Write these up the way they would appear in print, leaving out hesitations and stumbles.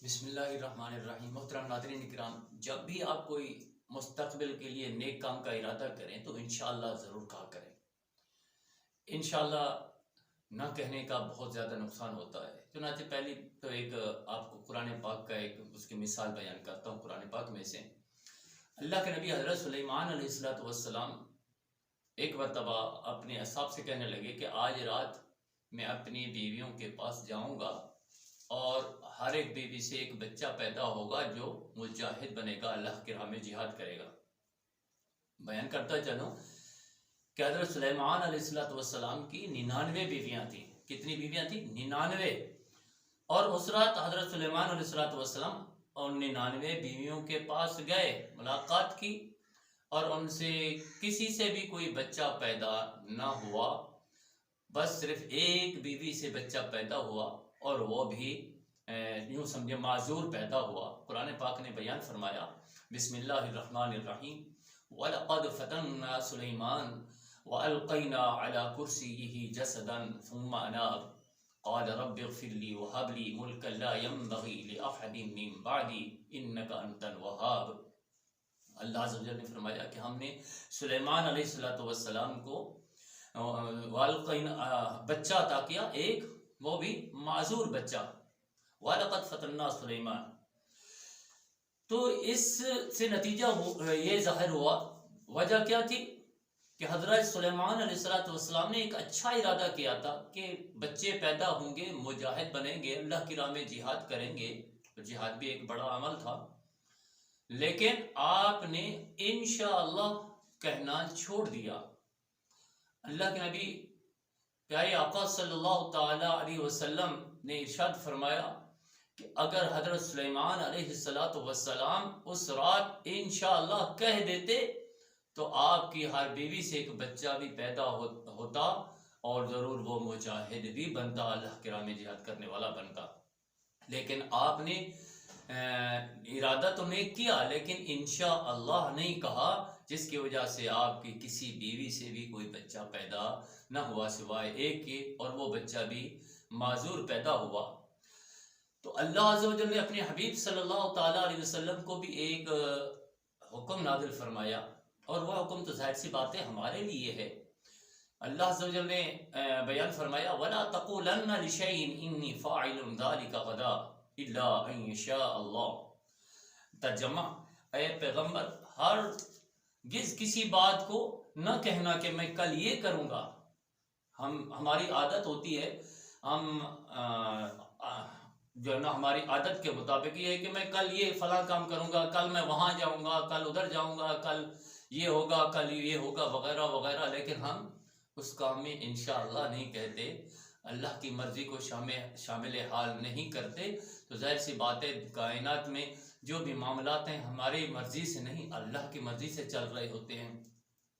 बिस्मिल्लाहिर्रहमानिर्रहीम। मोहतरम नाज़रीन किराम, जब भी आप कोई मुस्तक़बिल के लिए नेक काम का इरादा करें तो इंशाअल्लाह ज़रूर कहा करें। इंशाअल्लाह ना कहने का बहुत ज़्यादा नुकसान होता है। चुनांचे पहली तो एक आपको कुरान पाक का एक उसकी मिसाल बयान करता हूँ। कुरान पाक में से अल्लाह के नबी हज़रत सुलेमान अलैहिस्सलाम एक मरतबा अपने असहाब से कहने लगे कि आज रात मैं अपनी बीवियों के पास जाऊँगा और हर एक बीवी से एक बच्चा पैदा होगा जो मुजाहिद बनेगा, अल्लाह की राह में जिहाद करेगा। बयान करता चलो कि हज़रत सुलेमान अलैहिस्सलाम की 99 बीवियाँ थीं। कितनी बीवियाँ थीं? 99। और उस रात हज़रत सुलेमान अलैहिस्सलाम और 99 बीवियों के पास गए, मुलाकात की और उनसे किसी से भी कोई बच्चा पैदा ना हुआ। बस सिर्फ एक बीवी से बच्चा पैदा हुआ और वो भी यूँ समझे माजूर पैदा हुआ। कुरान पाक ने बयान फरमाया, बिस्मिल्लाहिर्रहमानिर्रहीम, वलक़द फ़तन्ना सुलैमान व अलक़ैना अला कुर्सिय्यिही जसदन सुम्मा अनाब क़ाल रब्बिग़फ़िरली व हब ली मुल्कन ला यंबग़ी लिअहदिन मिन बअदी इन्नका अंतल वहाब। अल्लाह अज़्ज़ व जल्ल ने फरमाया कि हमने सुलैमान अलैहिस्सलाम को बच्चा अता किया, एक वो भी माजूर बच्चा। वलक़द फ़तन्ना सुलैमान। तो इससे नतीजा ये ज़ाहिर हुआ, वजह क्या थी कि हज़रत सुलैमान अलैहिस्सलाम ने एक अच्छा इरादा किया था कि बच्चे पैदा होंगे, मुजाहिद बनेंगे, अल्लाह की राह में जिहाद करेंगे। तो जिहाद भी एक बड़ा अमल था, लेकिन आपने इंशाअल्लाह कहना छोड़ दिया। अल्लाह के नबी प्यारे आका सल्लल्लाहु ताला अलैहि वसल्लम ने इरशाद फरमाया कि अगर हज़रत सुलैमान अलैहिस्सलाम उस रात इंशाअल्लाह कह देते तो आपकी हर बीवी से एक बच्चा भी पैदा होता और ज़रूर वो मुजाहिद भी बनता, अल्लाह की राह में जिहाद करने वाला बनता। लेकिन आपने इरादा तो नहीं किया, लेकिन इंशाअल्लाह नहीं कहा, जिसकी वजह से आपकी किसी बीवी से भी कोई बच्चा पैदा न हुआ सिवाय एक के, और वो बच्चा भी माजूर पैदा हुआ। तो अल्लाह अज़्ज़ व जल्ल ने अपने हबीब सल्लल्लाहु ताला अलैहि वसल्लम को भी एक हुक्म नाज़िल फरमाया, और वह हुक्म तो जाहिर सी बात है हमारे लिए है। अल्लाह अज़्ज़ व जल्ल ने बयान फरमाया, वला तक़ूलन्ना लिशैइन इन्नी फ़ाइलुन ज़ालिका गदा इल्ला अन यशा अल्लाह। तर्जुमा, ऐ पैगम्बर, हरगिज़ किसी बात को न कहना कि मैं कल ये करूँगा। हमारी आदत होती है, हम जो है ना, हमारी आदत के मुताबिक ये है कि मैं कल ये फला काम करूँगा, कल मैं वहाँ जाऊँगा, कल उधर जाऊँगा, कल ये होगा, कल ये होगा, वगैरह वगैरह। लेकिन हम उस काम में इंशाअल्लाह नहीं कहते, अल्लाह की मर्ज़ी को शामिल हाल नहीं करते। तो जाहिर सी बात है, कायनात में जो भी मामलात हैं हमारी मर्ज़ी से नहीं, अल्लाह की मर्ज़ी से चल रहे होते हैं।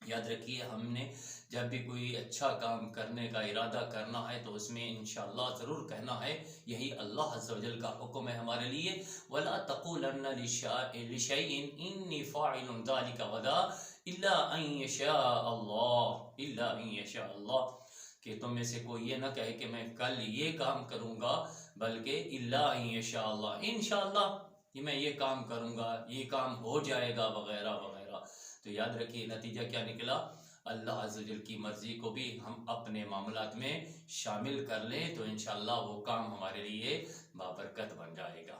याद रखिए, हमने जब भी कोई अच्छा काम करने का इरादा करना है तो उसमें इंशाअल्लाह ज़रूर कहना है। यही अल्लाह अज़्ज़ व जल्ल का हुक्म है हमारे लिए, वला तक़ूलन्ना लिशैइन इन्नी फ़ाइलुन ज़ालिका गदा इल्ला अन यशा अल्लाह, इल्ला अन यशा अल्लाह, कि तुम में से कोई ये ना कहे कि मैं कल ये काम करूँगा, बल्कि इल्ला अन यशा अल्लाह, इंशाअल्लाह कि मैं ये काम करूँगा, ये काम हो जाएगा, वगैरह वगैरह। तो याद रखिए, नतीजा क्या निकला? अल्लाह अज़्ज़ व जल्ल की मर्ज़ी को भी हम अपने मामलात में शामिल कर लें तो इंशाअल्लाह वो काम हमारे लिए बाबरकत बन जाएगा।